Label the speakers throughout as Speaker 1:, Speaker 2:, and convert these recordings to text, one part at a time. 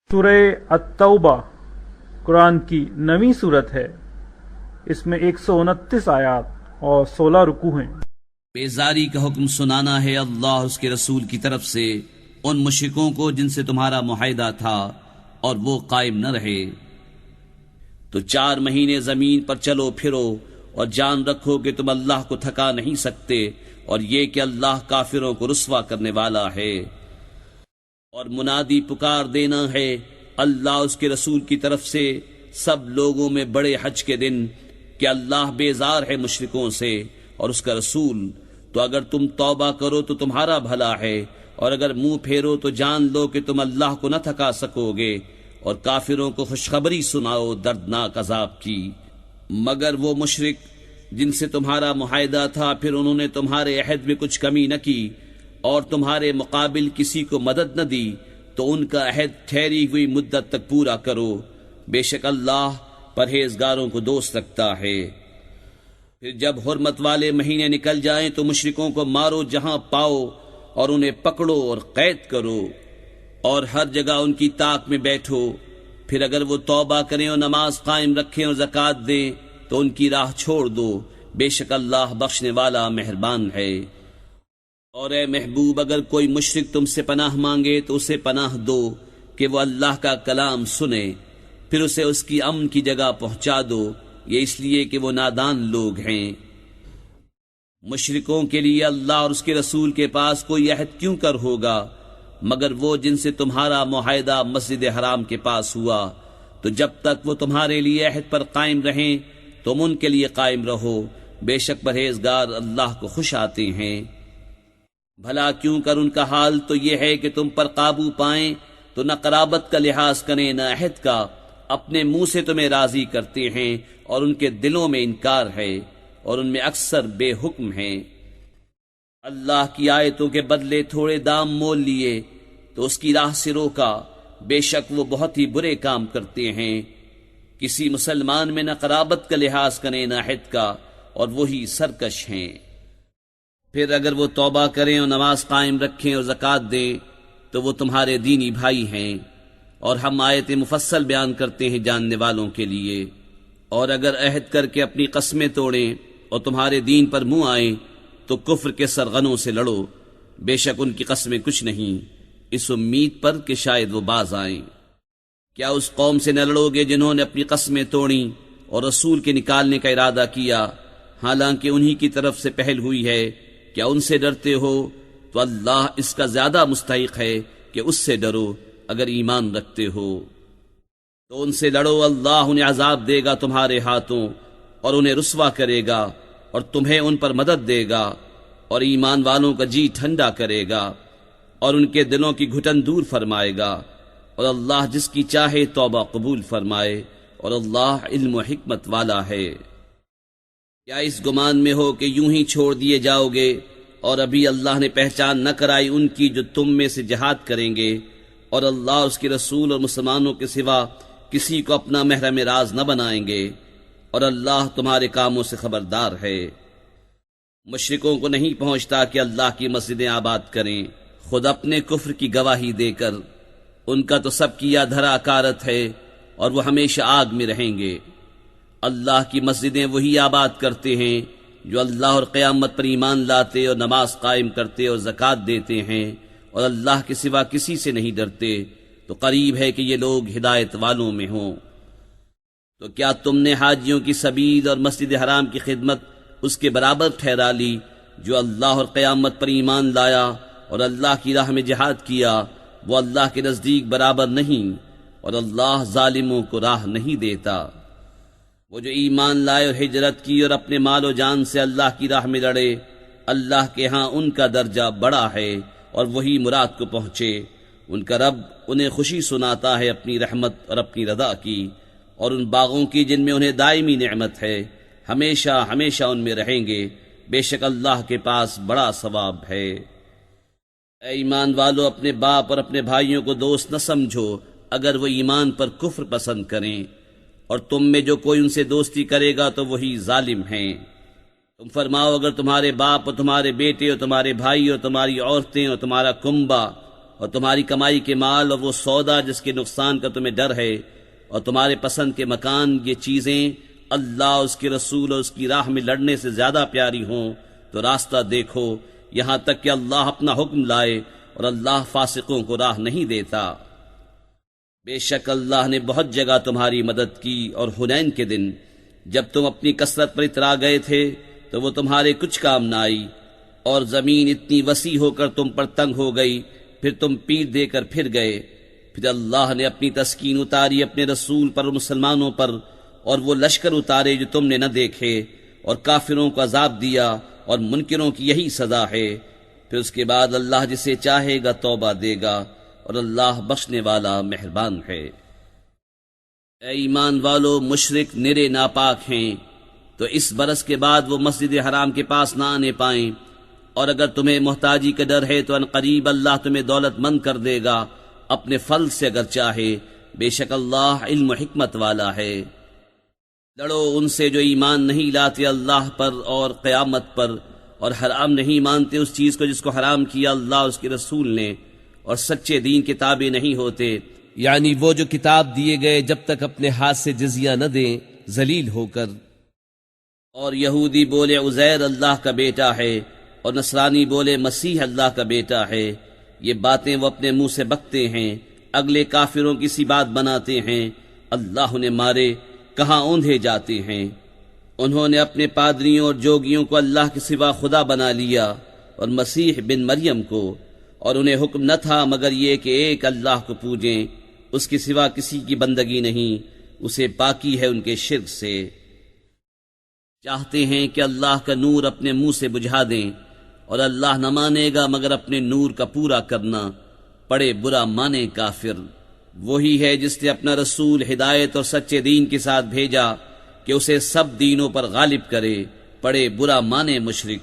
Speaker 1: سورہ التوبہ قرآن کی 9ویں صورت ہے۔ اس میں 129 آیات اور 16 رکوع ہیں۔
Speaker 2: بیزاری کا حکم سنانا ہے اللہ اس کے رسول کی طرف سے ان مشرکوں کو جن سے تمہارا معاہدہ تھا اور وہ قائم نہ رہے، تو 4 مہینے زمین پر چلو پھرو اور جان رکھو کہ تم اللہ کو تھکا نہیں سکتے، اور یہ کہ اللہ کافروں کو رسوا کرنے والا ہے۔ اور منادی پکار دینا ہے اللہ اس کے رسول کی طرف سے سب لوگوں میں بڑے حج کے دن کہ اللہ بیزار ہے مشرکوں سے اور اس کا رسول، تو اگر تم توبہ کرو تو تمہارا بھلا ہے، اور اگر منہ پھیرو تو جان لو کہ تم اللہ کو نہ تھکا سکو گے، اور کافروں کو خوشخبری سناؤ دردناک عذاب کی۔ مگر وہ مشرک جن سے تمہارا معاہدہ تھا پھر انہوں نے تمہارے عہد میں کچھ کمی نہ کی اور تمہارے مقابل کسی کو مدد نہ دی، تو ان کا عہد ٹھہری ہوئی مدت تک پورا کرو، بے شک اللہ پرہیزگاروں کو دوست رکھتا ہے۔ پھر جب حرمت والے مہینے نکل جائیں تو مشرکوں کو مارو جہاں پاؤ اور انہیں پکڑو اور قید کرو، اور ہر جگہ ان کی طاق میں بیٹھو۔ پھر اگر وہ توبہ کریں اور نماز قائم رکھیں اور زکوٰۃ دیں تو ان کی راہ چھوڑ دو، بے شک اللہ بخشنے والا مہربان ہے۔ اور اے محبوب، اگر کوئی مشرک تم سے پناہ مانگے تو اسے پناہ دو کہ وہ اللہ کا کلام سنے، پھر اسے اس کی امن کی جگہ پہنچا دو، یہ اس لیے کہ وہ نادان لوگ ہیں۔ مشرکوں کے لیے اللہ اور اس کے رسول کے پاس کوئی عہد کیوں کر ہوگا مگر وہ جن سے تمہارا معاہدہ مسجد حرام کے پاس ہوا، تو جب تک وہ تمہارے لیے عہد پر قائم رہیں تم ان کے لیے قائم رہو، بے شک پرہیزگار اللہ کو خوش آتے ہیں۔ بھلا کیوں کر ان کا حال تو یہ ہے کہ تم پر قابو پائیں تو نہ قرابت کا لحاظ کریں نہ عہد کا، اپنے منہ سے تمہیں راضی کرتے ہیں اور ان کے دلوں میں انکار ہے اور ان میں اکثر بے حکم ہیں۔ اللہ کی آیتوں کے بدلے تھوڑے دام مول لیے تو اس کی راہ سے روکا، بے شک وہ بہت ہی برے کام کرتے ہیں۔ کسی مسلمان میں نہ قرابت کا لحاظ کریں نہ عہد کا، اور وہی سرکش ہیں۔ پھر اگر وہ توبہ کریں اور نماز قائم رکھیں اور زکوٰۃ دیں تو وہ تمہارے دینی بھائی ہیں، اور ہم آیت مفصل بیان کرتے ہیں جاننے والوں کے لیے۔ اور اگر عہد کر کے اپنی قسمیں توڑیں اور تمہارے دین پر منہ آئیں تو کفر کے سرغنوں سے لڑو، بے شک ان کی قسمیں کچھ نہیں، اس امید پر کہ شاید وہ باز آئیں۔ کیا اس قوم سے نہ لڑو گے جنہوں نے اپنی قسمیں توڑیں اور رسول کے نکالنے کا ارادہ کیا، حالانکہ انہی کی طرف سے پہل ہوئی ہے؟ کیا ان سے ڈرتے ہو؟ تو اللہ اس کا زیادہ مستحق ہے کہ اس سے ڈرو اگر ایمان رکھتے ہو۔ تو ان سے لڑو، اللہ انہیں عذاب دے گا تمہارے ہاتھوں اور انہیں رسوا کرے گا، اور تمہیں ان پر مدد دے گا، اور ایمان والوں کا جی ٹھنڈا کرے گا اور ان کے دلوں کی گھٹن دور فرمائے گا، اور اللہ جس کی چاہے توبہ قبول فرمائے، اور اللہ علم و حکمت والا ہے۔ کیا اس گمان میں ہو کہ یوں ہی چھوڑ دیے جاؤ گے اور ابھی اللہ نے پہچان نہ کرائی ان کی جو تم میں سے جہاد کریں گے، اور اللہ اس کے رسول اور مسلمانوں کے سوا کسی کو اپنا محرم راز نہ بنائیں گے، اور اللہ تمہارے کاموں سے خبردار ہے۔ مشرکوں کو نہیں پہنچتا کہ اللہ کی مسجدیں آباد کریں خود اپنے کفر کی گواہی دے کر، ان کا تو سب کیا دھرا کارت ہے اور وہ ہمیشہ آگ میں رہیں گے۔ اللہ کی مسجدیں وہی آباد کرتے ہیں جو اللہ اور قیامت پر ایمان لاتے اور نماز قائم کرتے اور زکوٰۃ دیتے ہیں اور اللہ کے سوا کسی سے نہیں ڈرتے، تو قریب ہے کہ یہ لوگ ہدایت والوں میں ہوں۔ تو کیا تم نے حاجیوں کی سبیل اور مسجد حرام کی خدمت اس کے برابر ٹھہرا لی جو اللہ اور قیامت پر ایمان لایا اور اللہ کی راہ میں جہاد کیا؟ وہ اللہ کے نزدیک برابر نہیں، اور اللہ ظالموں کو راہ نہیں دیتا۔ وہ جو ایمان لائے اور ہجرت کی اور اپنے مال و جان سے اللہ کی راہ میں لڑے، اللہ کے ہاں ان کا درجہ بڑا ہے اور وہی مراد کو پہنچے۔ ان کا رب انہیں خوشی سناتا ہے اپنی رحمت اور اپنی رضا کی، اور ان باغوں کی جن میں انہیں دائمی نعمت ہے، ہمیشہ ہمیشہ ان میں رہیں گے، بے شک اللہ کے پاس بڑا ثواب ہے۔ اے ایمان والو، اپنے باپ اور اپنے بھائیوں کو دوست نہ سمجھو اگر وہ ایمان پر کفر پسند کریں، اور تم میں جو کوئی ان سے دوستی کرے گا تو وہی ظالم ہیں۔ تم فرماؤ، اگر تمہارے باپ اور تمہارے بیٹے اور تمہارے بھائی اور تمہاری عورتیں اور تمہارا کنبہ اور تمہاری کمائی کے مال اور وہ سودا جس کے نقصان کا تمہیں ڈر ہے، اور تمہارے پسند کے مکان، یہ چیزیں اللہ، اس کے رسول اور اس کی راہ میں لڑنے سے زیادہ پیاری ہوں تو راستہ دیکھو، یہاں تک کہ اللہ اپنا حکم لائے، اور اللہ فاسقوں کو راہ نہیں دیتا۔ بے شک اللہ نے بہت جگہ تمہاری مدد کی، اور حنین کے دن جب تم اپنی کثرت پر اترا گئے تھے تو وہ تمہارے کچھ کام نہ آئی، اور زمین اتنی وسیع ہو کر تم پر تنگ ہو گئی، پھر تم پیٹ دے کر پھر گئے۔ پھر اللہ نے اپنی تسکین اتاری اپنے رسول پر اور مسلمانوں پر، اور وہ لشکر اتارے جو تم نے نہ دیکھے، اور کافروں کو عذاب دیا، اور منکروں کی یہی سزا ہے۔ پھر اس کے بعد اللہ جسے چاہے گا توبہ دے گا، اور اللہ بخشنے والا مہربان ہے۔ اے ایمان والو، مشرک نرے ناپاک ہیں، تو اس برس کے بعد وہ مسجد حرام کے پاس نہ آنے پائیں، اور اگر تمہیں محتاجی کا ڈر ہے تو ان قریب اللہ تمہیں دولت مند کر دے گا اپنے فضل سے اگر چاہے، بے شک اللہ علم و حکمت والا ہے۔ لڑو ان سے جو ایمان نہیں لاتے اللہ پر اور قیامت پر، اور حرام نہیں مانتے اس چیز کو جس کو حرام کیا اللہ اور اس کے رسول نے، اور سچے دین کے تابع نہیں ہوتے، یعنی وہ جو کتاب دیے گئے جب تک اپنے ہاتھ سے جزیہ نہ دیں ذلیل ہو کر۔ اور یہودی بولے عزیر اللہ کا بیٹا ہے، اور نصرانی بولے مسیح اللہ کا بیٹا ہے، یہ باتیں وہ اپنے منہ سے بکتے ہیں، اگلے کافروں کی سی بات بناتے ہیں، اللہ انہیں مارے، کہاں اوندھے جاتے ہیں۔ انہوں نے اپنے پادریوں اور جوگیوں کو اللہ کے سوا خدا بنا لیا، اور مسیح بن مریم کو، اور انہیں حکم نہ تھا مگر یہ کہ ایک اللہ کو پوجیں، اس کے سوا کسی کی بندگی نہیں، اسے پاکی ہے ان کے شرک سے۔ چاہتے ہیں کہ اللہ کا نور اپنے منہ سے بجھا دیں، اور اللہ نہ مانے گا مگر اپنے نور کا پورا کرنا، پڑے برا مانے کافر۔ وہی ہے جس نے اپنا رسول ہدایت اور سچے دین کے ساتھ بھیجا کہ اسے سب دینوں پر غالب کرے، پڑے برا مانے مشرک۔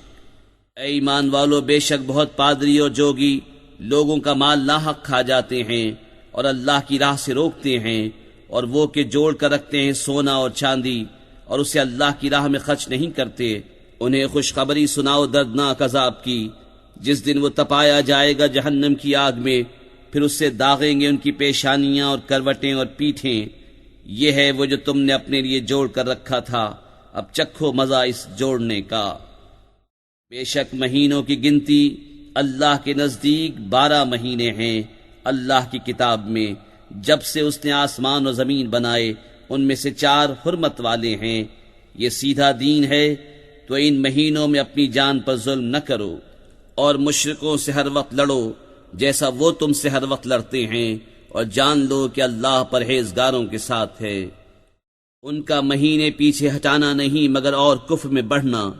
Speaker 2: اے ایمان والو، بے شک بہت پادری اور جوگی لوگوں کا مال ناحق کھا جاتے ہیں، اور اللہ کی راہ سے روکتے ہیں، اور وہ کہ جوڑ کر رکھتے ہیں سونا اور چاندی، اور اسے اللہ کی راہ میں خرچ نہیں کرتے، انہیں خوشخبری سناؤ دردناک عذاب کی، جس دن وہ تپایا جائے گا جہنم کی آگ میں، پھر اس سے داغیں گے ان کی پیشانیاں اور کروٹیں اور پیٹھیں، یہ ہے وہ جو تم نے اپنے لیے جوڑ کر رکھا تھا، اب چکھو مزہ اس جوڑنے کا۔ بے شک مہینوں کی گنتی اللہ کے نزدیک 12 مہینے ہیں اللہ کی کتاب میں، جب سے اس نے آسمان و زمین بنائے، ان میں سے 4 حرمت والے ہیں، یہ سیدھا دین ہے، تو ان مہینوں میں اپنی جان پر ظلم نہ کرو، اور مشرکوں سے ہر وقت لڑو جیسا وہ تم سے ہر وقت لڑتے ہیں، اور جان لو کہ اللہ پرہیزگاروں کے ساتھ ہے۔ ان کا مہینے پیچھے ہٹانا نہیں مگر اور کفر میں بڑھنا،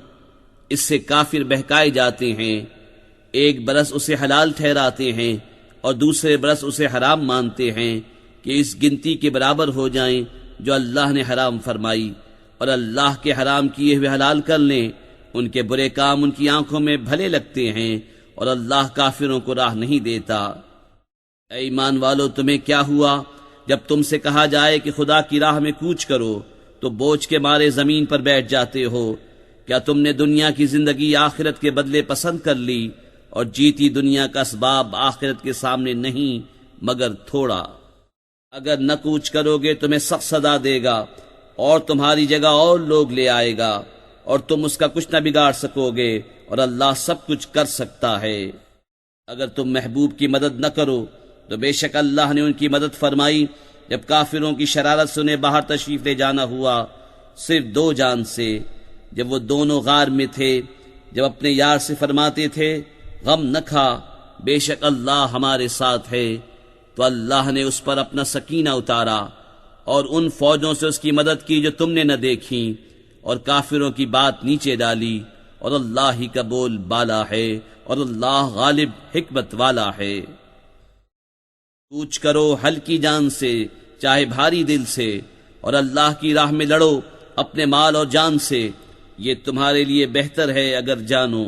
Speaker 2: اس سے کافر بہکائے جاتے ہیں، ایک برس اسے حلال ٹھہراتے ہیں اور دوسرے برس اسے حرام مانتے ہیں کہ اس گنتی کے برابر ہو جائیں جو اللہ نے حرام فرمائی، اور اللہ کے حرام کیے ہوئے حلال کر لیں۔ ان کے برے کام ان کی آنکھوں میں بھلے لگتے ہیں، اور اللہ کافروں کو راہ نہیں دیتا۔ اے ایمان والو، تمہیں کیا ہوا جب تم سے کہا جائے کہ خدا کی راہ میں کوچ کرو تو بوجھ کے مارے زمین پر بیٹھ جاتے ہو؟ کیا تم نے دنیا کی زندگی آخرت کے بدلے پسند کر لی، اور جیتی دنیا کا اسباب آخرت کے سامنے نہیں مگر تھوڑا؟ اگر نہ کوچ کرو گے تمہیں سخت سزا دے گا، اور تمہاری جگہ اور لوگ لے آئے گا، اور تم اس کا کچھ نہ بگاڑ سکو گے، اور اللہ سب کچھ کر سکتا ہے۔ اگر تم محبوب کی مدد نہ کرو تو بے شک اللہ نے ان کی مدد فرمائی جب کافروں کی شرارت سے انہیں باہر تشریف لے جانا ہوا، صرف 2 جان سے، جب وہ دونوں غار میں تھے، جب اپنے یار سے فرماتے تھے غم نہ کھا، بے شک اللہ ہمارے ساتھ ہے، تو اللہ نے اس پر اپنا سکینہ اتارا، اور ان فوجوں سے اس کی مدد کی جو تم نے نہ دیکھیں، اور کافروں کی بات نیچے ڈالی، اور اللہ ہی کا بول بالا ہے، اور اللہ غالب حکمت والا ہے۔ کوچ کرو ہلکی جان سے چاہے بھاری دل سے، اور اللہ کی راہ میں لڑو اپنے مال اور جان سے، یہ تمہارے لیے بہتر ہے اگر جانو۔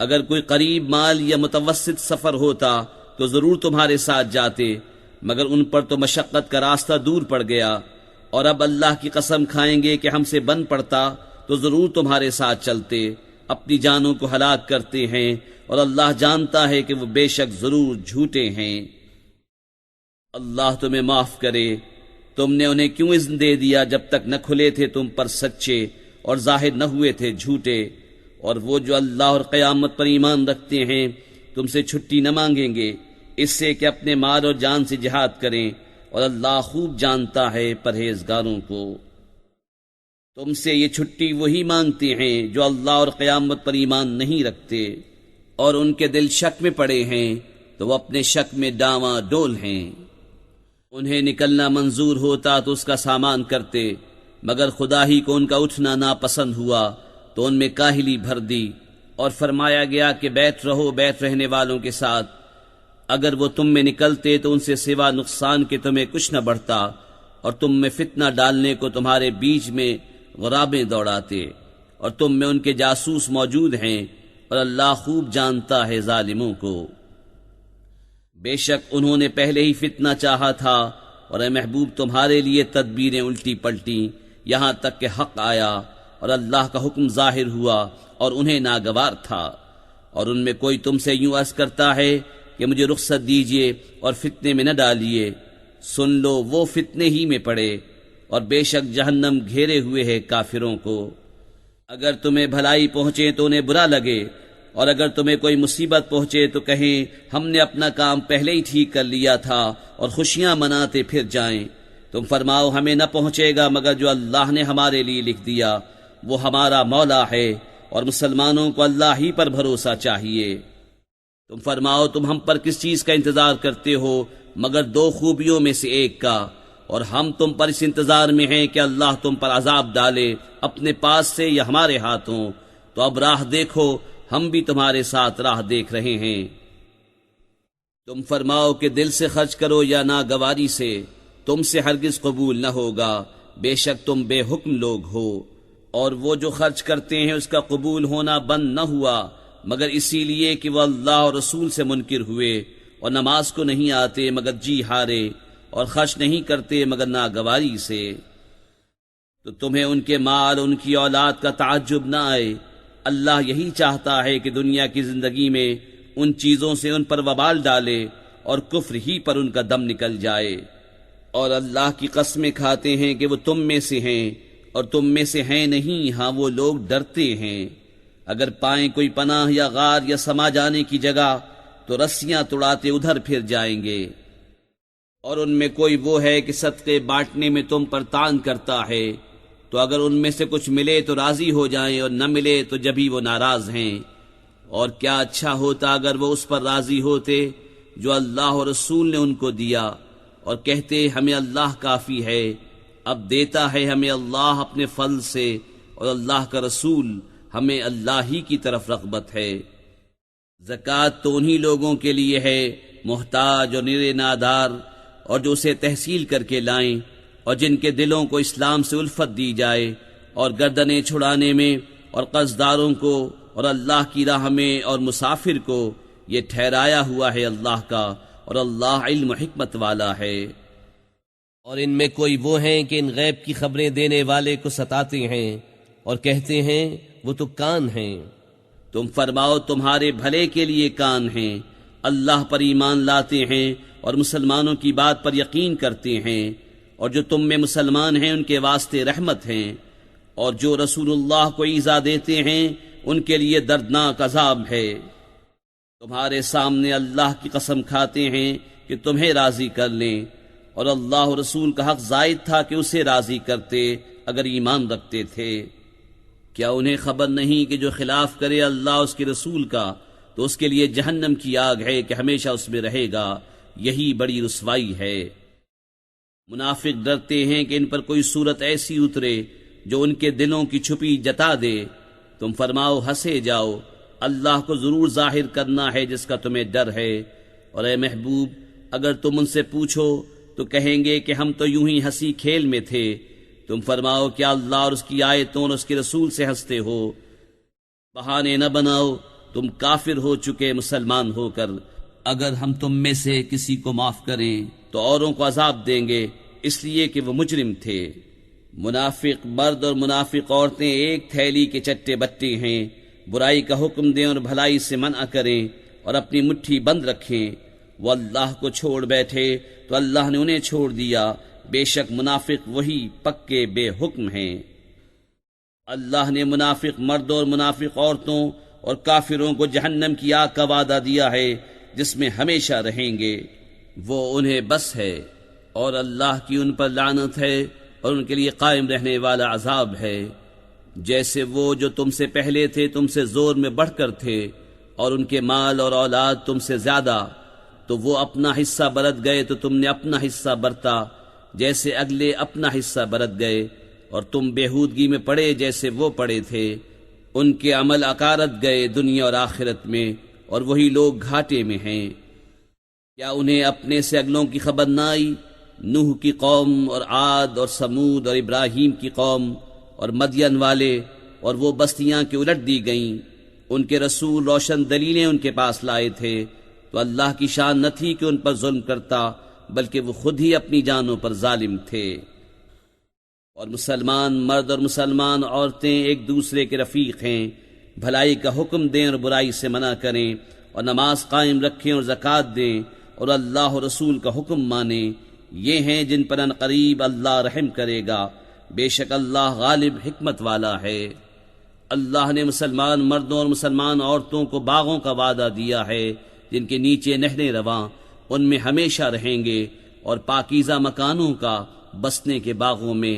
Speaker 2: اگر کوئی قریب مال یا متوسط سفر ہوتا تو ضرور تمہارے ساتھ جاتے، مگر ان پر تو مشقت کا راستہ دور پڑ گیا، اور اب اللہ کی قسم کھائیں گے کہ ہم سے بن پڑتا تو ضرور تمہارے ساتھ چلتے۔ اپنی جانوں کو ہلاک کرتے ہیں اور اللہ جانتا ہے کہ وہ بے شک ضرور جھوٹے ہیں۔ اللہ تمہیں معاف کرے، تم نے انہیں کیوں اذن دے دیا جب تک نہ کھلے تھے تم پر سچے اور ظاہر نہ ہوئے تھے جھوٹے؟ اور وہ جو اللہ اور قیامت پر ایمان رکھتے ہیں تم سے چھٹی نہ مانگیں گے اس سے کہ اپنے مال اور جان سے جہاد کریں، اور اللہ خوب جانتا ہے پرہیزگاروں کو۔ تم سے یہ چھٹی وہی مانگتے ہیں جو اللہ اور قیامت پر ایمان نہیں رکھتے، اور ان کے دل شک میں پڑے ہیں تو وہ اپنے شک میں ڈاواں ڈول ہیں۔ انہیں نکلنا منظور ہوتا تو اس کا سامان کرتے، مگر خدا ہی کو ان کا اٹھنا ناپسند ہوا تو ان میں کاہلی بھر دی، اور فرمایا گیا کہ بیٹھ رہو بیٹھ رہنے والوں کے ساتھ۔ اگر وہ تم میں نکلتے تو ان سے سوا نقصان کے تمہیں کچھ نہ بڑھتا، اور تم میں فتنہ ڈالنے کو تمہارے بیچ میں غرابیں دوڑاتے، اور تم میں ان کے جاسوس موجود ہیں، اور اللہ خوب جانتا ہے ظالموں کو۔ بے شک انہوں نے پہلے ہی فتنہ چاہا تھا، اور اے محبوب تمہارے لیے تدبیریں الٹی پلٹی یہاں تک کہ حق آیا، اور اللہ کا حکم ظاہر ہوا اور انہیں ناگوار تھا۔ اور ان میں کوئی تم سے یوں عرض کرتا ہے کہ مجھے رخصت دیجیے اور فتنے میں نہ ڈالیے، سن لو وہ فتنے ہی میں پڑے، اور بے شک جہنم گھیرے ہوئے ہے کافروں کو۔ اگر تمہیں بھلائی پہنچے تو انہیں برا لگے، اور اگر تمہیں کوئی مصیبت پہنچے تو کہیں ہم نے اپنا کام پہلے ہی ٹھیک کر لیا تھا، اور خوشیاں مناتے پھر جائیں۔ تم فرماؤ ہمیں نہ پہنچے گا مگر جو اللہ نے ہمارے لیے لکھ دیا، وہ ہمارا مولا ہے، اور مسلمانوں کو اللہ ہی پر بھروسہ چاہیے۔ تم فرماؤ تم ہم پر کس چیز کا انتظار کرتے ہو مگر دو خوبیوں میں سے ایک کا، اور ہم تم پر اس انتظار میں ہیں کہ اللہ تم پر عذاب ڈالے اپنے پاس سے یا ہمارے ہاتھوں۔ تو اب راہ دیکھو، ہم بھی تمہارے ساتھ راہ دیکھ رہے ہیں۔ تم فرماؤ کہ دل سے خرچ کرو یا ناگواری سے، تم سے ہرگز قبول نہ ہوگا، بے شک تم بے حکم لوگ ہو۔ اور وہ جو خرچ کرتے ہیں اس کا قبول ہونا بند نہ ہوا مگر اسی لیے کہ وہ اللہ اور رسول سے منکر ہوئے، اور نماز کو نہیں آتے مگر جی ہارے، اور خرچ نہیں کرتے مگر ناگواری سے۔ تو تمہیں ان کے مال ان کی اولاد کا تعجب نہ آئے، اللہ یہی چاہتا ہے کہ دنیا کی زندگی میں ان چیزوں سے ان پر وبال ڈالے اور کفر ہی پر ان کا دم نکل جائے۔ اور اللہ کی قسمیں کھاتے ہیں کہ وہ تم میں سے ہیں اور تم میں سے ہیں نہیں، ہاں وہ لوگ ڈرتے ہیں۔ اگر پائیں کوئی پناہ یا غار یا سما جانے کی جگہ تو رسیاں توڑاتے ادھر پھر جائیں گے۔ اور ان میں کوئی وہ ہے کہ صدقے بانٹنے میں تم پر تان کرتا ہے، تو اگر ان میں سے کچھ ملے تو راضی ہو جائیں، اور نہ ملے تو جبھی وہ ناراض ہیں۔ اور کیا اچھا ہوتا اگر وہ اس پر راضی ہوتے جو اللہ اور رسول نے ان کو دیا، اور کہتے ہمیں اللہ کافی ہے۔ اب دیتا ہے ہمیں اللہ اپنے فضل سے، اور اللہ کا رسول ہمیں اللہ ہی کی طرف رغبت ہے۔ زکوٰۃ تو انہی لوگوں کے لیے ہے محتاج اور نرے نادار، اور جو اسے تحصیل کر کے لائیں، اور جن کے دلوں کو اسلام سے الفت دی جائے، اور گردنیں چھڑانے میں اور قرضداروں کو اور اللہ کی راہ میں اور مسافر کو، یہ ٹھہرایا ہوا ہے اللہ کا، اور اللہ علم و حکمت والا ہے۔ اور ان میں کوئی وہ ہیں کہ ان غیب کی خبریں دینے والے کو ستاتے ہیں اور کہتے ہیں وہ تو کان ہیں۔ تم فرماؤ تمہارے بھلے کے لیے کان ہیں، اللہ پر ایمان لاتے ہیں اور مسلمانوں کی بات پر یقین کرتے ہیں، اور جو تم میں مسلمان ہیں ان کے واسطے رحمت ہیں، اور جو رسول اللہ کو ایذا دیتے ہیں ان کے لیے دردناک عذاب ہے۔ تمہارے سامنے اللہ کی قسم کھاتے ہیں کہ تمہیں راضی کر لیں، اور اللہ و رسول کا حق زائد تھا کہ اسے راضی کرتے اگر ایمان رکھتے تھے۔ کیا انہیں خبر نہیں کہ جو خلاف کرے اللہ اس کے رسول کا تو اس کے لیے جہنم کی آگ ہے کہ ہمیشہ اس میں رہے گا، یہی بڑی رسوائی ہے۔ منافق ڈرتے ہیں کہ ان پر کوئی صورت ایسی اترے جو ان کے دلوں کی چھپی جتا دے۔ تم فرماؤ ہنسے جاؤ، اللہ کو ضرور ظاہر کرنا ہے جس کا تمہیں ڈر ہے۔ اور اے محبوب اگر تم ان سے پوچھو تو کہیں گے کہ ہم تو یوں ہی ہنسی کھیل میں تھے۔ تم فرماؤ کیا اللہ اور اس کی آیتوں اور اس کے رسول سے ہنستے ہو؟ بہانے نہ بناؤ، تم کافر ہو چکے مسلمان ہو کر۔ اگر ہم تم میں سے کسی کو معاف کریں تو اوروں کو عذاب دیں گے، اس لیے کہ وہ مجرم تھے۔ منافق مرد اور منافق عورتیں ایک تھیلی کے چٹے بٹے ہیں، برائی کا حکم دیں اور بھلائی سے منع کریں اور اپنی مٹھی بند رکھیں۔ وہ اللہ کو چھوڑ بیٹھے تو اللہ نے انہیں چھوڑ دیا، بے شک منافق وہی پکے بے حکم ہیں۔ اللہ نے منافق مردوں اور منافق عورتوں اور کافروں کو جہنم کی آگ کا وعدہ دیا ہے جس میں ہمیشہ رہیں گے، وہ انہیں بس ہے، اور اللہ کی ان پر لعنت ہے اور ان کے لیے قائم رہنے والا عذاب ہے۔ جیسے وہ جو تم سے پہلے تھے تم سے زور میں بڑھ کر تھے اور ان کے مال اور اولاد تم سے زیادہ، تو وہ اپنا حصہ برت گئے تو تم نے اپنا حصہ برتا، جیسے اگلے اپنا حصہ برت گئے، اور تم بےہودگی میں پڑے جیسے وہ پڑے تھے۔ ان کے عمل اکارت گئے دنیا اور آخرت میں، اور وہی لوگ گھاٹے میں ہیں۔ کیا انہیں اپنے سے اگلوں کی خبر نہ آئی؟ نوح کی قوم اور عاد اور سمود اور ابراہیم کی قوم اور مدین والے، اور وہ بستیاں کہ الٹ دی گئیں۔ ان کے رسول روشن دلیلیں ان کے پاس لائے تھے، تو اللہ کی شان نہ تھی کہ ان پر ظلم کرتا، بلکہ وہ خود ہی اپنی جانوں پر ظالم تھے۔ اور مسلمان مرد اور مسلمان عورتیں ایک دوسرے کے رفیق ہیں، بھلائی کا حکم دیں اور برائی سے منع کریں، اور نماز قائم رکھیں اور زکوٰۃ دیں، اور اللہ اور رسول کا حکم مانیں۔ یہ ہیں جن پر ان قریب اللہ رحم کرے گا، بے شک اللہ غالب حکمت والا ہے۔ اللہ نے مسلمان مردوں اور مسلمان عورتوں کو باغوں کا وعدہ دیا ہے جن کے نیچے نہریں رواں، ان میں ہمیشہ رہیں گے، اور پاکیزہ مکانوں کا بسنے کے باغوں میں،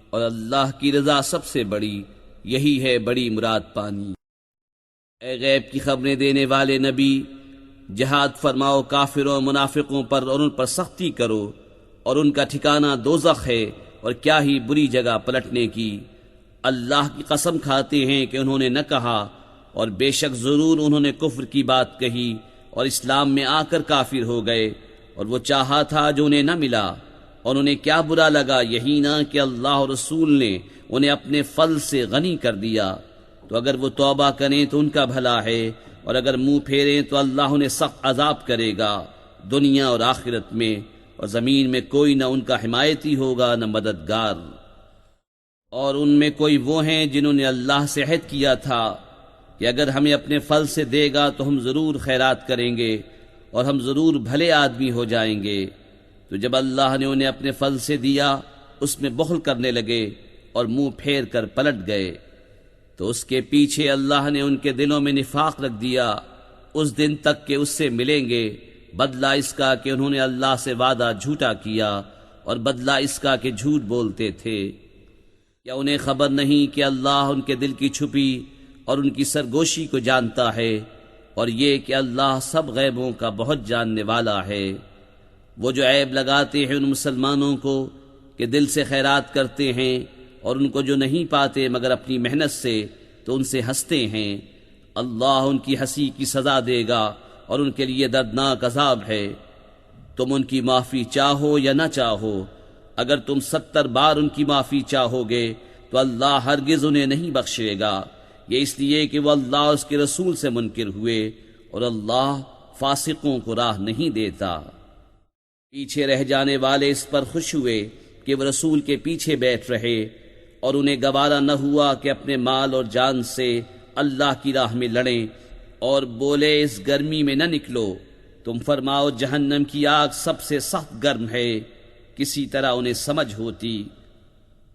Speaker 2: اور اللہ کی رضا سب سے بڑی، یہی ہے بڑی مراد پانی۔ اے غیب کی خبریں دینے والے نبی، جہاد فرماؤ کافروں اور منافقوں پر اور ان پر سختی کرو، اور ان کا ٹھکانہ دوزخ ہے، اور کیا ہی بری جگہ پلٹنے کی۔ اللہ کی قسم کھاتے ہیں کہ انہوں نے نہ کہا، اور بے شک ضرور انہوں نے کفر کی بات کہی اور اسلام میں آ کر کافر ہو گئے، اور وہ چاہا تھا جو انہیں نہ ملا، اور انہیں کیا برا لگا یہی نہ کہ اللہ اور رسول نے انہیں اپنے فضل سے غنی کر دیا۔ تو اگر وہ توبہ کریں تو ان کا بھلا ہے، اور اگر منہ پھیریں تو اللہ انہیں سخت عذاب کرے گا دنیا اور آخرت میں، اور زمین میں کوئی نہ ان کا حمایتی ہوگا نہ مددگار۔ اور ان میں کوئی وہ ہیں جنہوں نے اللہ سے عہد کیا تھا کہ اگر ہمیں اپنے فضل سے دے گا تو ہم ضرور خیرات کریں گے اور ہم ضرور بھلے آدمی ہو جائیں گے، تو جب اللہ نے انہیں اپنے فضل سے دیا اس میں بخل کرنے لگے اور منہ پھیر کر پلٹ گئے، تو اس کے پیچھے اللہ نے ان کے دلوں میں نفاق رکھ دیا اس دن تک کہ اس سے ملیں گے، بدلہ اس کا کہ انہوں نے اللہ سے وعدہ جھوٹا کیا، اور بدلہ اس کا کہ جھوٹ بولتے تھے۔ کیا انہیں خبر نہیں کہ اللہ ان کے دل کی چھپی اور ان کی سرگوشی کو جانتا ہے، اور یہ کہ اللہ سب غیبوں کا بہت جاننے والا ہے۔ وہ جو عیب لگاتے ہیں ان مسلمانوں کو کہ دل سے خیرات کرتے ہیں، اور ان کو جو نہیں پاتے مگر اپنی محنت سے، تو ان سے ہنستے ہیں، اللہ ان کی ہنسی کی سزا دے گا اور ان کے لیے دردناک عذاب ہے۔ تم ان کی معافی چاہو یا نہ چاہو، اگر تم 70 بار ان کی معافی چاہو گے تو اللہ ہرگز انہیں نہیں بخشے گا، یہ اس لیے کہ وہ اللہ اور اس کے رسول سے منکر ہوئے، اور اللہ فاسقوں کو راہ نہیں دیتا۔ پیچھے رہ جانے والے اس پر خوش ہوئے کہ وہ رسول کے پیچھے بیٹھ رہے، اور انہیں گوارا نہ ہوا کہ اپنے مال اور جان سے اللہ کی راہ میں لڑیں، اور بولے اس گرمی میں نہ نکلو، تم فرماؤ جہنم کی آگ سب سے سخت گرم ہے، کسی طرح انہیں سمجھ ہوتی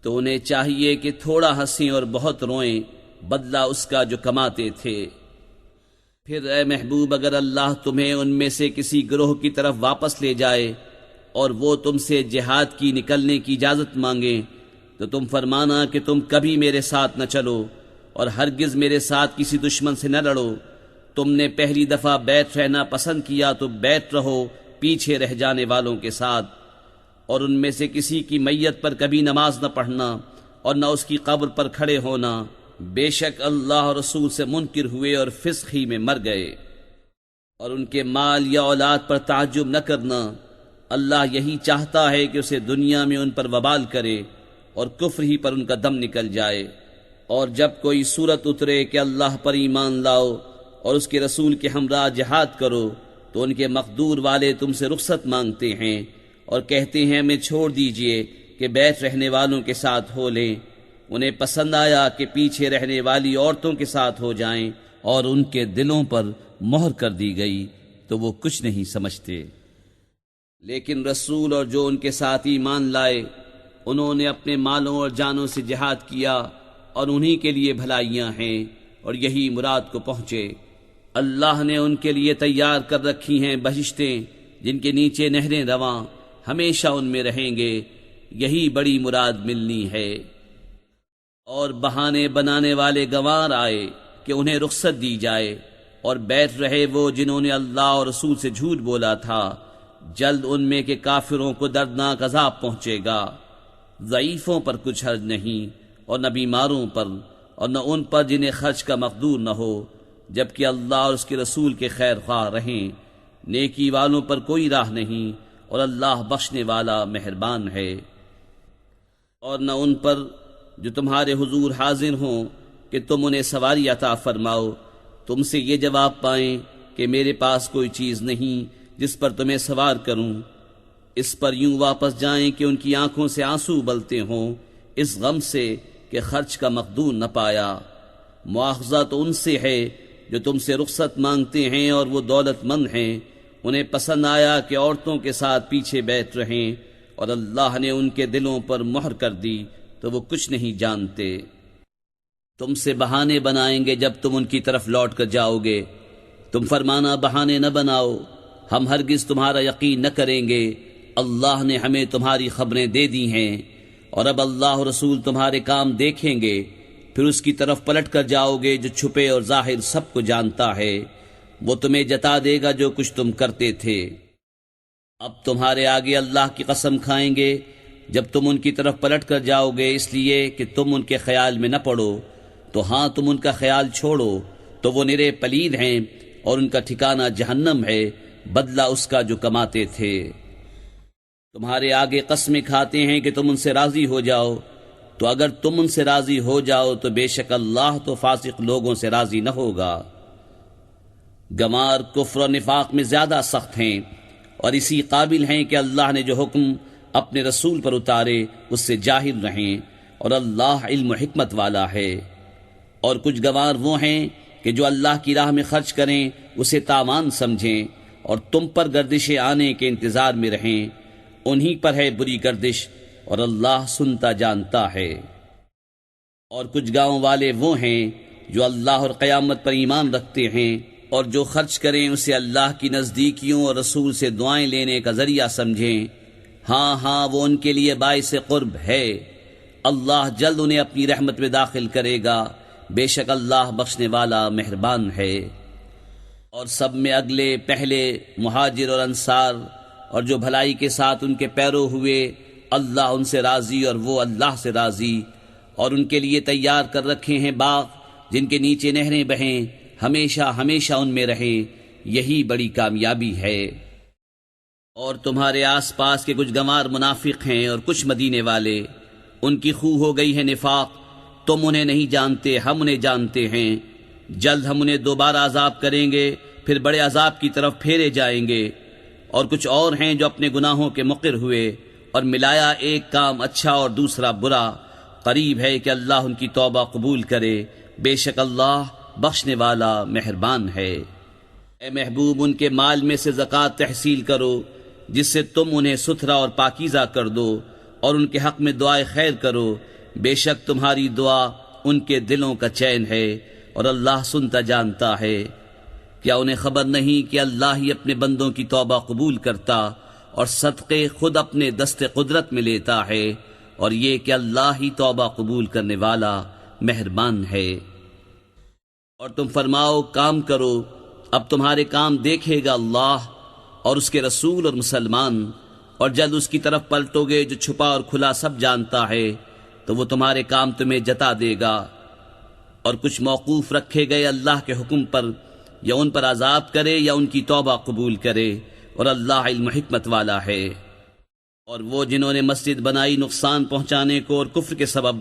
Speaker 2: تو انہیں چاہیے کہ تھوڑا ہنسیں اور بہت روئیں، بدلہ اس کا جو کماتے تھے۔ پھر اے محبوب اگر اللہ تمہیں ان میں سے کسی گروہ کی طرف واپس لے جائے اور وہ تم سے جہاد کی نکلنے کی اجازت مانگیں تو تم فرمانا کہ تم کبھی میرے ساتھ نہ چلو اور ہرگز میرے ساتھ کسی دشمن سے نہ لڑو، تم نے پہلی دفعہ بیٹھ رہنا پسند کیا تو بیٹھ رہو پیچھے رہ جانے والوں کے ساتھ، اور ان میں سے کسی کی میت پر کبھی نماز نہ پڑھنا اور نہ اس کی قبر پر کھڑے ہونا، بے شک اللہ اور رسول سے منکر ہوئے اور فسق ہی میں مر گئے۔ اور ان کے مال یا اولاد پر تعجب نہ کرنا، اللہ یہی چاہتا ہے کہ اسے دنیا میں ان پر وبال کرے اور کفر ہی پر ان کا دم نکل جائے۔ اور جب کوئی صورت اترے کہ اللہ پر ایمان لاؤ اور اس کے رسول کے ہمراہ جہاد کرو تو ان کے مقدور والے تم سے رخصت مانگتے ہیں اور کہتے ہیں ہمیں چھوڑ دیجئے کہ بیٹھ رہنے والوں کے ساتھ ہو لیں، انہیں پسند آیا کہ پیچھے رہنے والی عورتوں کے ساتھ ہو جائیں اور ان کے دلوں پر مہر کر دی گئی تو وہ کچھ نہیں سمجھتے۔ لیکن رسول اور جو ان کے ساتھ ایمان لائے انہوں نے اپنے مالوں اور جانوں سے جہاد کیا اور انہی کے لیے بھلائیاں ہیں اور یہی مراد کو پہنچے۔ اللہ نے ان کے لیے تیار کر رکھی ہیں بہشتیں جن کے نیچے نہریں رواں، ہمیشہ ان میں رہیں گے، یہی بڑی مراد ملنی ہے۔ اور بہانے بنانے والے گنوار آئے کہ انہیں رخصت دی جائے، اور بیٹھ رہے وہ جنہوں نے اللہ اور رسول سے جھوٹ بولا تھا، جلد ان میں کے کافروں کو دردناک عذاب پہنچے گا۔ ضعیفوں پر کچھ حرج نہیں، اور نہ بیماروں پر، اور نہ ان پر جنہیں خرچ کا مقدور نہ ہو، جبکہ اللہ اور اس کے رسول کے خیر خواہ رہیں۔ نیکی والوں پر کوئی راہ نہیں، اور اللہ بخشنے والا مہربان ہے۔ اور نہ ان پر جو تمہارے حضور حاضر ہوں کہ تم انہیں سواری عطا فرماؤ، تم سے یہ جواب پائیں کہ میرے پاس کوئی چیز نہیں جس پر تمہیں سوار کروں، اس پر یوں واپس جائیں کہ ان کی آنکھوں سے آنسو ابلتے ہوں اس غم سے کہ خرچ کا مقدور نہ پایا۔ مواخذہ تو ان سے ہے جو تم سے رخصت مانگتے ہیں اور وہ دولت مند ہیں، انہیں پسند آیا کہ عورتوں کے ساتھ پیچھے بیٹھ رہیں، اور اللہ نے ان کے دلوں پر مہر کر دی تو وہ کچھ نہیں جانتے۔ تم سے بہانے بنائیں گے جب تم ان کی طرف لوٹ کر جاؤ گے، تم فرمانا بہانے نہ بناؤ، ہم ہرگز تمہارا یقین نہ کریں گے، اللہ نے ہمیں تمہاری خبریں دے دی ہیں، اور اب اللہ اور رسول تمہارے کام دیکھیں گے، پھر اس کی طرف پلٹ کر جاؤ گے جو چھپے اور ظاہر سب کو جانتا ہے، وہ تمہیں جتا دے گا جو کچھ تم کرتے تھے۔ اب تمہارے آگے اللہ کی قسم کھائیں گے جب تم ان کی طرف پلٹ کر جاؤ گے، اس لیے کہ تم ان کے خیال میں نہ پڑو، تو ہاں تم ان کا خیال چھوڑو تو وہ نرے پلید ہیں، اور ان کا ٹھکانہ جہنم ہے، بدلہ اس کا جو کماتے تھے۔ تمہارے آگے قسمیں کھاتے ہیں کہ تم ان سے راضی ہو جاؤ، تو اگر تم ان سے راضی ہو جاؤ تو بے شک اللہ تو فاسق لوگوں سے راضی نہ ہوگا۔ گمار کفر و نفاق میں زیادہ سخت ہیں، اور اسی قابل ہیں کہ اللہ نے جو حکم اپنے رسول پر اتارے اس سے جاہل رہیں، اور اللہ علم و حکمت والا ہے۔ اور کچھ گوار وہ ہیں کہ جو اللہ کی راہ میں خرچ کریں اسے تاوان سمجھیں، اور تم پر گردش آنے کے انتظار میں رہیں، انہی پر ہے بری گردش، اور اللہ سنتا جانتا ہے۔ اور کچھ گاؤں والے وہ ہیں جو اللہ اور قیامت پر ایمان رکھتے ہیں، اور جو خرچ کریں اسے اللہ کی نزدیکیوں اور رسول سے دعائیں لینے کا ذریعہ سمجھیں، ہاں وہ ان کے لیے باعث قرب ہے، اللہ جلد انہیں اپنی رحمت میں داخل کرے گا، بے شک اللہ بخشنے والا مہربان ہے۔ اور سب میں اگلے پہلے مہاجر اور انصار اور جو بھلائی کے ساتھ ان کے پیرو ہوئے، اللہ ان سے راضی اور وہ اللہ سے راضی، اور ان کے لیے تیار کر رکھے ہیں باغ جن کے نیچے نہریں بہیں، ہمیشہ ہمیشہ ان میں رہیں، یہی بڑی کامیابی ہے۔ اور تمہارے آس پاس کے کچھ گنوار منافق ہیں اور کچھ مدینے والے، ان کی خو ہو گئی ہے نفاق، تم انہیں نہیں جانتے، ہم انہیں جانتے ہیں، جلد ہم انہیں دوبارہ عذاب کریں گے، پھر بڑے عذاب کی طرف پھیرے جائیں گے۔ اور کچھ اور ہیں جو اپنے گناہوں کے مقر ہوئے اور ملایا ایک کام اچھا اور دوسرا برا، قریب ہے کہ اللہ ان کی توبہ قبول کرے، بے شک اللہ بخشنے والا مہربان ہے۔ اے محبوب، ان کے مال میں سے زکوٰۃ تحصیل کرو جس سے تم انہیں ستھرا اور پاکیزہ کر دو، اور ان کے حق میں دعائے خیر کرو، بے شک تمہاری دعا ان کے دلوں کا چین ہے، اور اللہ سنتا جانتا ہے۔ کیا انہیں خبر نہیں کہ اللہ ہی اپنے بندوں کی توبہ قبول کرتا اور صدقے خود اپنے دست قدرت میں لیتا ہے، اور یہ کہ اللہ ہی توبہ قبول کرنے والا مہربان ہے۔ اور تم فرماؤ کام کرو، اب تمہارے کام دیکھے گا اللہ اور اس کے رسول اور مسلمان، اور جلد اس کی طرف پلٹو گے جو چھپا اور کھلا سب جانتا ہے، تو وہ تمہارے کام تمہیں جتا دے گا۔ اور کچھ موقوف رکھے گئے اللہ کے حکم پر، یا ان پر عذاب کرے یا ان کی توبہ قبول کرے، اور اللہ علم و حکمت والا ہے۔ اور وہ جنہوں نے مسجد بنائی نقصان پہنچانے کو اور کفر کے سبب،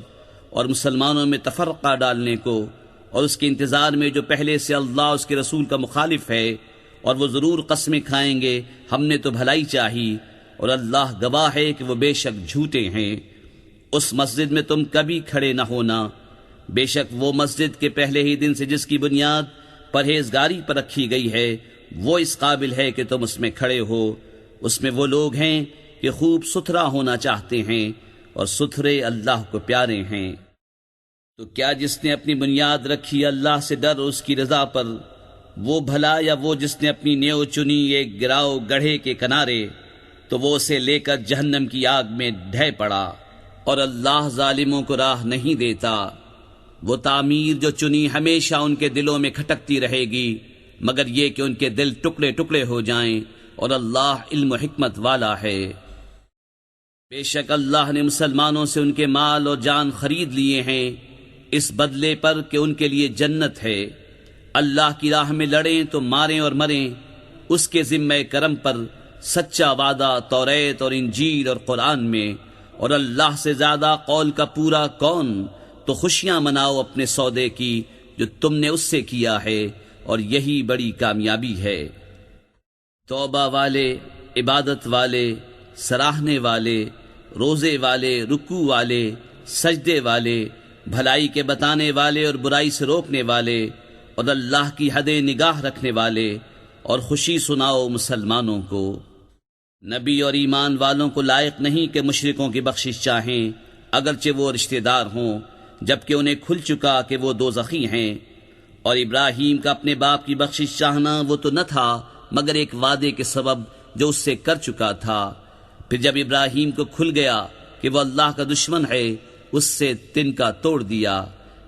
Speaker 2: اور مسلمانوں میں تفرقہ ڈالنے کو، اور اس کے انتظار میں جو پہلے سے اللہ اس کے رسول کا مخالف ہے، اور وہ ضرور قسمیں کھائیں گے ہم نے تو بھلائی چاہی، اور اللہ گواہ ہے کہ وہ بے شک جھوٹے ہیں۔ اس مسجد میں تم کبھی کھڑے نہ ہونا، بے شک وہ مسجد کے پہلے ہی دن سے جس کی بنیاد پرہیزگاری پر رکھی گئی ہے وہ اس قابل ہے کہ تم اس میں کھڑے ہو۔ اس میں وہ لوگ ہیں کہ خوب ستھرا ہونا چاہتے ہیں اور ستھرے اللہ کو پیارے ہیں۔ تو کیا جس نے اپنی بنیاد رکھی اللہ سے ڈر اور اس کی رضا پر، وہ بھلا یا وہ جس نے اپنی نیو چنی ایک گراؤ گڑھے کے کنارے، تو وہ اسے لے کر جہنم کی آگ میں ڈھہ پڑا، اور اللہ ظالموں کو راہ نہیں دیتا۔ وہ تعمیر جو چنی ہمیشہ ان کے دلوں میں کھٹکتی رہے گی، مگر یہ کہ ان کے دل ٹکڑے ٹکڑے ہو جائیں، اور اللہ علم و حکمت والا ہے۔ بے شک اللہ نے مسلمانوں سے ان کے مال اور جان خرید لیے ہیں، اس بدلے پر کہ ان کے لیے جنت ہے۔ اللہ کی راہ میں لڑیں تو ماریں اور مریں، اس کے ذمہ کرم پر سچا وعدہ توریت اور انجیل اور قرآن میں، اور اللہ سے زیادہ قول کا پورا کون؟ تو خوشیاں مناؤ اپنے سودے کی جو تم نے اس سے کیا ہے، اور یہی بڑی کامیابی ہے۔ توبہ والے، عبادت والے، سراہنے والے، روزے والے، رکوع والے، سجدے والے، بھلائی کے بتانے والے اور برائی سے روکنے والے، اور اللہ کی حدیں نگاہ رکھنے والے، اور خوشی سناؤ مسلمانوں کو۔ نبی اور ایمان والوں کو لائق نہیں کہ مشرکوں کی بخشش چاہیں، اگرچہ وہ رشتہ دار ہوں، جبکہ انہیں کھل چکا کہ وہ دوزخی ہیں۔ اور ابراہیم کا اپنے باپ کی بخشش چاہنا وہ تو نہ تھا مگر ایک وعدے کے سبب جو اس سے کر چکا تھا۔ پھر جب ابراہیم کو کھل گیا کہ وہ اللہ کا دشمن ہے، اس سے تنکا توڑ دیا۔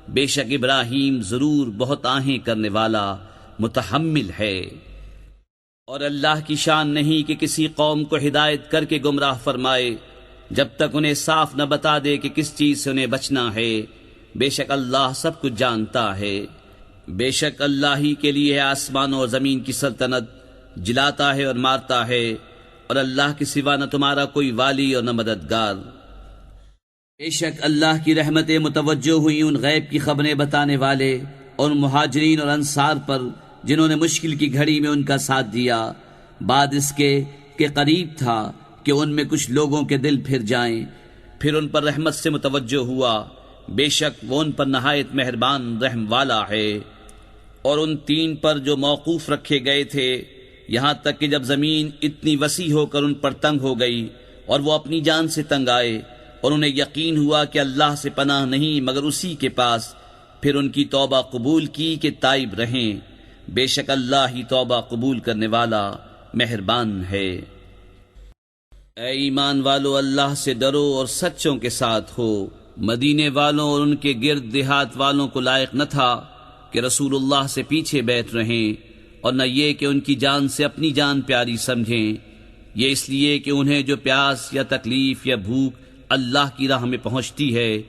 Speaker 2: بے شک ابراہیم ضرور بہت آہیں کرنے والا متحمل ہے۔ اور اللہ کی شان نہیں کہ کسی قوم کو ہدایت کر کے گمراہ فرمائے جب تک انہیں صاف نہ بتا دے کہ کس چیز سے انہیں بچنا ہے۔ بے شک اللہ سب کچھ جانتا ہے۔ بے شک اللہ ہی کے لیے ہے آسمانوں اور زمین کی سلطنت، جلاتا ہے اور مارتا ہے، اور اللہ کے سوا نہ تمہارا کوئی والی اور نہ مددگار۔ بے شک اللہ کی رحمتیں متوجہ ہوئی ان غیب کی خبریں بتانے والے اور مہاجرین اور انصار پر جنہوں نے مشکل کی گھڑی میں ان کا ساتھ دیا، بعد اس کے کہ قریب تھا کہ ان میں کچھ لوگوں کے دل پھر جائیں، پھر ان پر رحمت سے متوجہ ہوا۔ بے شک وہ ان پر نہایت مہربان رحم والا ہے۔ اور ان تین پر جو موقوف رکھے گئے تھے، یہاں تک کہ جب زمین اتنی وسیع ہو کر ان پر تنگ ہو گئی اور وہ اپنی جان سے تنگ آئے، اور انہیں یقین ہوا کہ اللہ سے پناہ نہیں مگر اسی کے پاس، پھر ان کی توبہ قبول کی کہ تائب رہیں۔ بے شک اللہ ہی توبہ قبول کرنے والا مہربان ہے۔ اے ایمان والو، اللہ سے ڈرو اور سچوں کے ساتھ ہو۔ مدینے والوں اور ان کے گرد دیہات والوں کو لائق نہ تھا کہ رسول اللہ سے پیچھے بیٹھ رہیں، اور نہ یہ کہ ان کی جان سے اپنی جان پیاری سمجھیں، یہ اس لیے کہ انہیں جو پیاس یا تکلیف یا بھوک اللہ کی راہ میں پہنچتی ہے،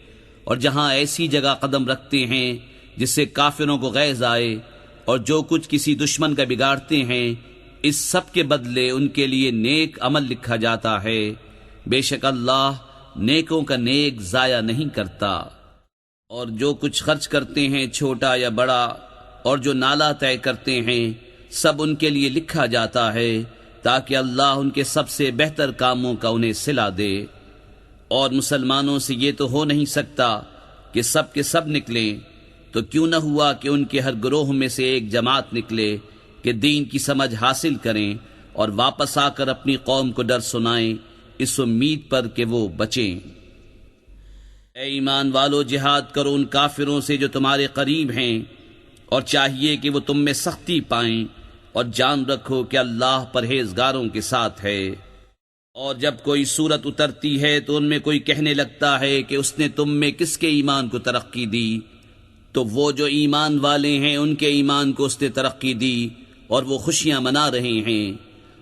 Speaker 2: اور جہاں ایسی جگہ قدم رکھتے ہیں جس سے کافروں کو غیظ آئے، اور جو کچھ کسی دشمن کا بگاڑتے ہیں، اس سب کے بدلے ان کے لیے نیک عمل لکھا جاتا ہے۔ بے شک اللہ نیکوں کا نیک ضائع نہیں کرتا۔ اور جو کچھ خرچ کرتے ہیں چھوٹا یا بڑا، اور جو نالا طے کرتے ہیں، سب ان کے لیے لکھا جاتا ہے، تاکہ اللہ ان کے سب سے بہتر کاموں کا انہیں صلہ دے۔ اور مسلمانوں سے یہ تو ہو نہیں سکتا کہ سب کے سب نکلیں، تو کیوں نہ ہوا کہ ان کے ہر گروہ میں سے ایک جماعت نکلے کہ دین کی سمجھ حاصل کریں اور واپس آ کر اپنی قوم کو ڈر سنائیں، اس امید پر کہ وہ بچیں۔ اے ایمان والو، جہاد کرو ان کافروں سے جو تمہارے قریب ہیں، اور چاہیے کہ وہ تم میں سختی پائیں، اور جان رکھو کہ اللہ پرہیزگاروں کے ساتھ ہے۔ اور جب کوئی صورت اترتی ہے تو ان میں کوئی کہنے لگتا ہے کہ اس نے تم میں کس کے ایمان کو ترقی دی؟ تو وہ جو ایمان والے ہیں ان کے ایمان کو اس نے ترقی دی، اور وہ خوشیاں منا رہے ہیں۔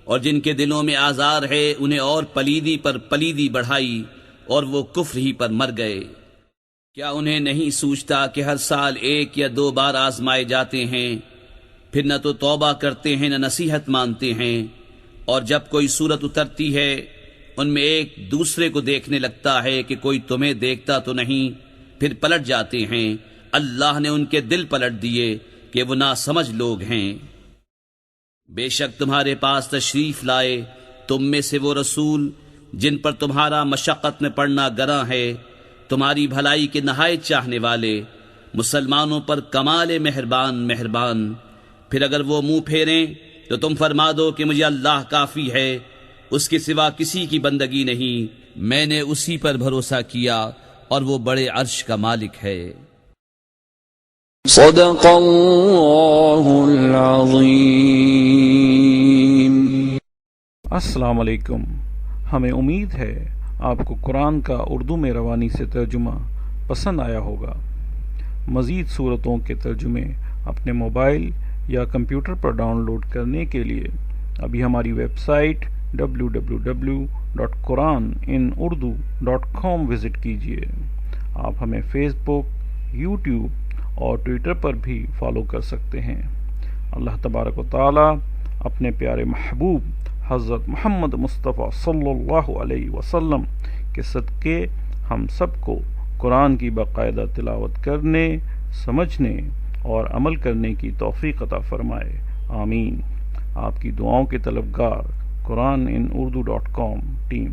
Speaker 2: اور جن کے دلوں میں آزار ہے انہیں اور پلیدی پر پلیدی بڑھائی، اور وہ کفر ہی پر مر گئے۔ کیا انہیں نہیں سوچتا کہ ہر سال 1 یا 2 بار آزمائے جاتے ہیں، پھر نہ تو توبہ کرتے ہیں نہ نصیحت مانتے ہیں؟ اور جب کوئی صورت اترتی ہے ان میں ایک دوسرے کو دیکھنے لگتا ہے کہ کوئی تمہیں دیکھتا تو نہیں، پھر پلٹ جاتے ہیں۔ اللہ نے ان کے دل پلٹ دیے کہ وہ ناسمجھ لوگ ہیں۔ بے شک تمہارے پاس تشریف لائے تم میں سے وہ رسول جن پر تمہارا مشقت میں پڑنا گراں ہے، تمہاری بھلائی کے نہایت چاہنے والے، مسلمانوں پر کمال مہربان۔ پھر اگر وہ منہ پھیریں تو تم فرما دو کہ مجھے اللہ کافی ہے، اس کے سوا کسی کی بندگی نہیں، میں نے اسی پر بھروسہ کیا اور وہ بڑے عرش کا مالک ہے۔
Speaker 3: صدق اللہ العظیم۔
Speaker 1: السلام علیکم۔ ہمیں امید ہے آپ کو قرآن کا اردو میں روانی سے ترجمہ پسند آیا ہوگا۔ مزید صورتوں کے ترجمے اپنے موبائل یا کمپیوٹر پر ڈاؤن لوڈ کرنے کے لیے ابھی ہماری ویب سائٹ www.quraninaurdu.com وزٹ کیجیے۔ آپ ہمیں فیس بک، یوٹیوب اور ٹویٹر پر بھی فالو کر سکتے ہیں۔ اللہ تبارک و تعالی اپنے پیارے محبوب حضرت محمد مصطفیٰ صلی اللہ علیہ وسلم کے صدقے ہم سب کو قرآن کی باقاعدہ تلاوت کرنے، سمجھنے اور عمل کرنے کی توفیق عطا فرمائے، آمین۔ آپ کی دعاؤں کے طلبگار قرآنinaurdu.com ٹیم۔